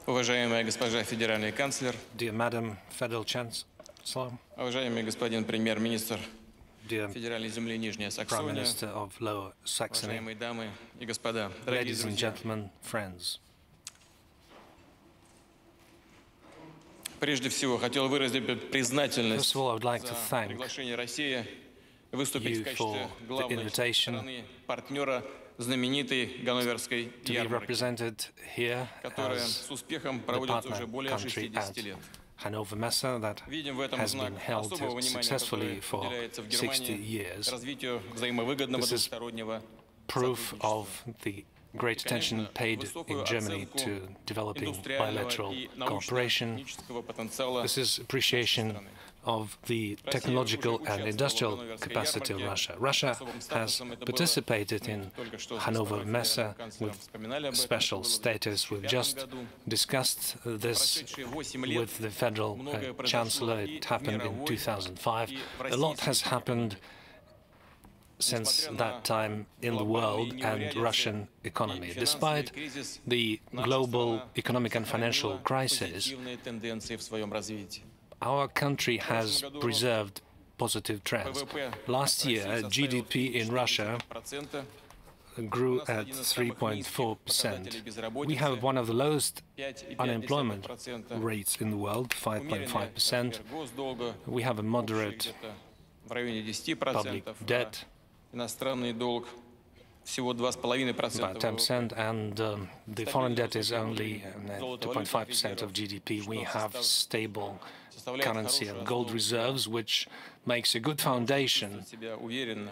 Уважаемая госпожа федеральный канцлер, Dear Madam Federal Chancellor, уважаемый господин премьер-министр dear федеральной земли Нижняя Prime Саксония, Minister of Lower Saxony, уважаемые дамы и господа, дорогие ladies and друзья. gentlemen, friends. Прежде всего, хотел выразить признательность First of all, I would like to за thank приглашение России выступить you в качестве for the главной invitation страны, партнера знаменитой Ганноверской to be ярмарки, represented here которая as с успехом the проводится partner уже более country 60 at лет. Hannover Messe that Видим в этом has знак been held особого внимания, successfully которое for уделяется в 60 Германии years. развитию взаимовыгодного This is двустороннего Proof of сотрудничества. the great attention paid in Germany to developing bilateral cooperation. This is appreciation of the technological and industrial capacity of Russia. Russia has participated in Hannover Messe with special status. We've just discussed this with the Federal Chancellor. It happened in 2005. A lot has happened since that time in the world and Russian economy. Despite the global economic and financial crisis, our country has preserved positive trends. Last year, GDP in Russia grew at 3.4%. We have one of the lowest unemployment rates in the world, 5.5%. We have a moderate public debt, about 10%, and the foreign debt is only 2.5% of GDP. We have stable currency and gold reserves, which makes a good foundation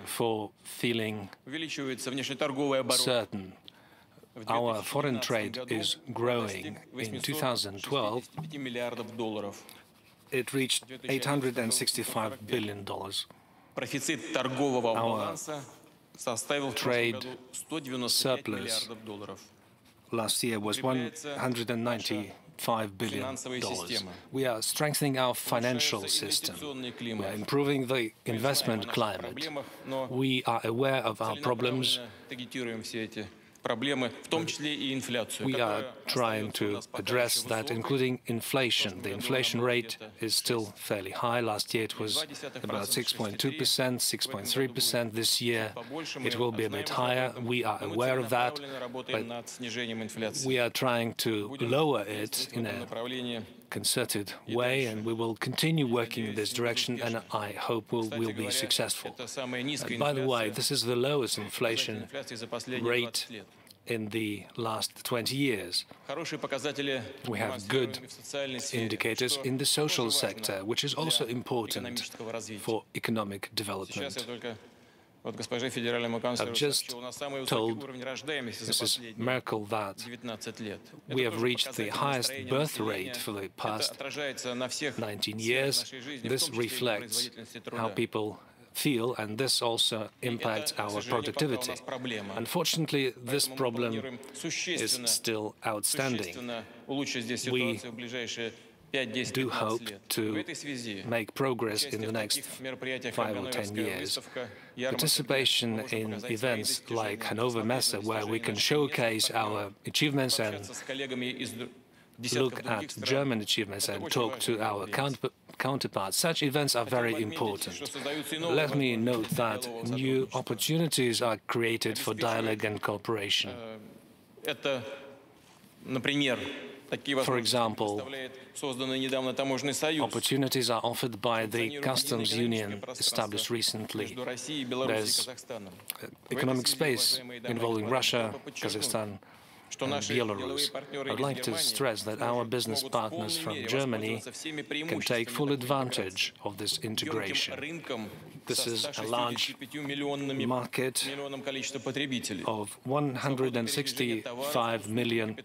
for feeling certain. Our foreign trade is growing. In 2012, it reached $865 billion. Our trade surplus last year was $195 billion. We are strengthening our financial system. We are improving the investment climate. We are aware of our problems. We are trying to address that, including inflation. The inflation rate is still fairly high. Last year it was about 6.2%, 6.3%. This year it will be a bit higher. We are aware of that, but we are trying to lower it in a concerted way, and we will continue working in this direction, and I hope we'll be successful. And by the way, this is the lowest inflation rate in the last 20 years. We have good indicators in the social sector, which is also important for economic development. I've just told Mrs. Merkel that we have reached the highest birth rate for the past 19 years. This reflects how people feel, and this also impacts our productivity. Unfortunately, this problem is still outstanding. We do hope to make progress in the next 5 or 10 years. Participation in events like Hannover Messe, where we can showcase our achievements and look at German achievements and talk to our counterparts, such events are very important. Let me note that new opportunities are created for dialogue and cooperation. For example, opportunities are offered by the customs union established recently. There's economic space involving Russia, Kazakhstan, and Belarus. I'd like to stress that our business partners from Germany can take full advantage of this integration. This is a large market of 165 million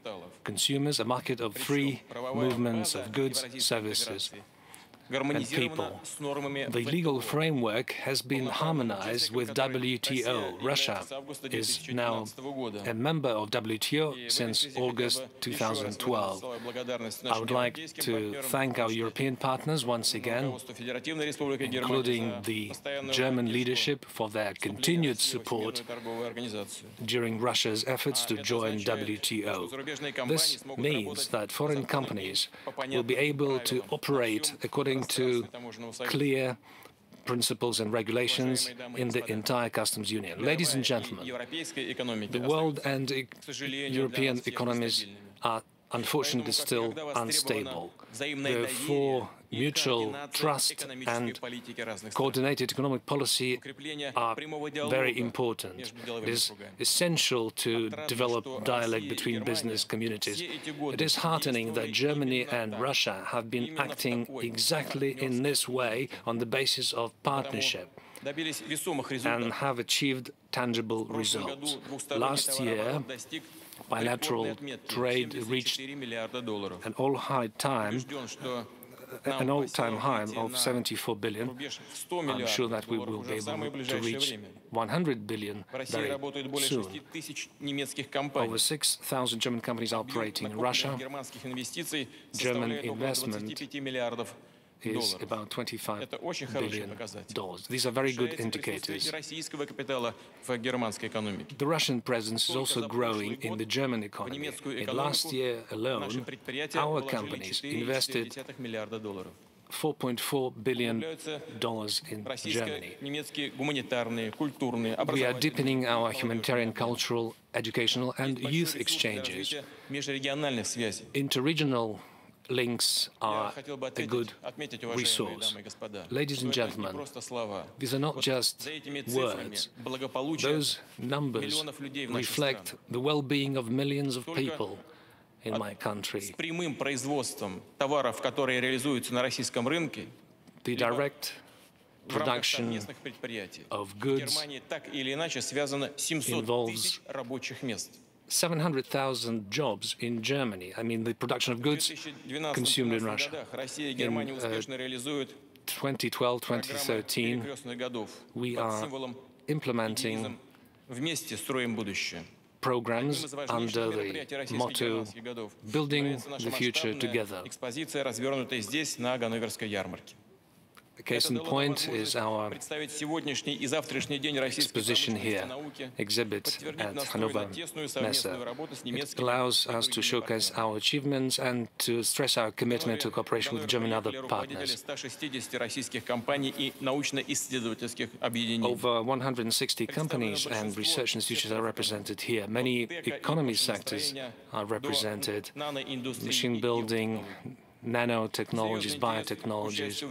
consumers, a market of free movements of goods, services, and people. The legal framework has been harmonized with WTO. Russia is now a member of WTO since August 2012. I would like to thank our European partners once again, including the German leadership, for their continued support during Russia's efforts to join WTO. This means that foreign companies will be able to operate according to clear principles and regulations in the entire customs union. Ladies and gentlemen, the world and European economies are unfortunately still unstable. Therefore, mutual trust and coordinated economic policy are very important. It is essential to develop dialogue between business communities. It is heartening that Germany and Russia have been acting exactly in this way on the basis of partnership and have achieved tangible results. Last year, bilateral trade reached an all-time high of 74 billion. I'm sure that we will be able to reach 100 billion very soon. Over 6,000 German companies are operating in Russia. German investment is about $25 billion. These are very good indicators. The Russian presence is also growing in the German economy. In last year alone, our companies invested $4.4 billion in Germany. We are deepening our humanitarian, cultural, educational and youth exchanges. Interregional links are a good resource. Ladies and gentlemen, these are not just words. Those numbers reflect the well-being of millions of people in my country. The direct production of goods involves 700,000 jobs in Germany. I mean, the production of goods consumed in Russia. In 2012-2013, we are implementing programs under the motto "Building the Future Together." A case in point is our exposition here, exhibit at Hannover Messe. It allows us to showcase our achievements and to stress our commitment to cooperation with German and other partners. Over 160 companies and research institutions are represented here. Many economy sectors are represented: machine building, nanotechnologies, biotechnologies.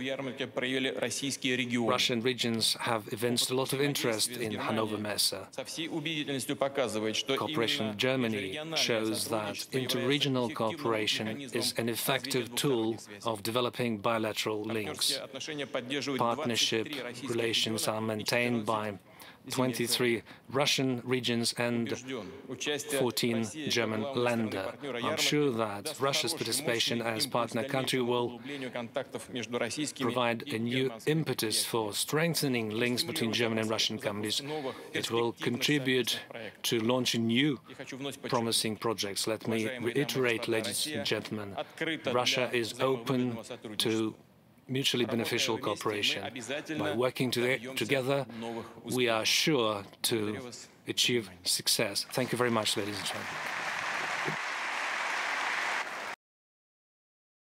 Russian regions have evinced a lot of interest in Hannover Messe. Cooperation with Germany shows that interregional cooperation is an effective tool of developing bilateral links. Partnership relations are maintained by 23 Russian regions and 14 German länder. I'm sure that Russia's participation as partner country will provide a new impetus for strengthening links between German and Russian companies. It will contribute to launching new promising projects. Let me reiterate, ladies and gentlemen, Russia is open to mutually beneficial cooperation. By working together, we are sure to achieve success. Thank you very much, ladies and gentlemen.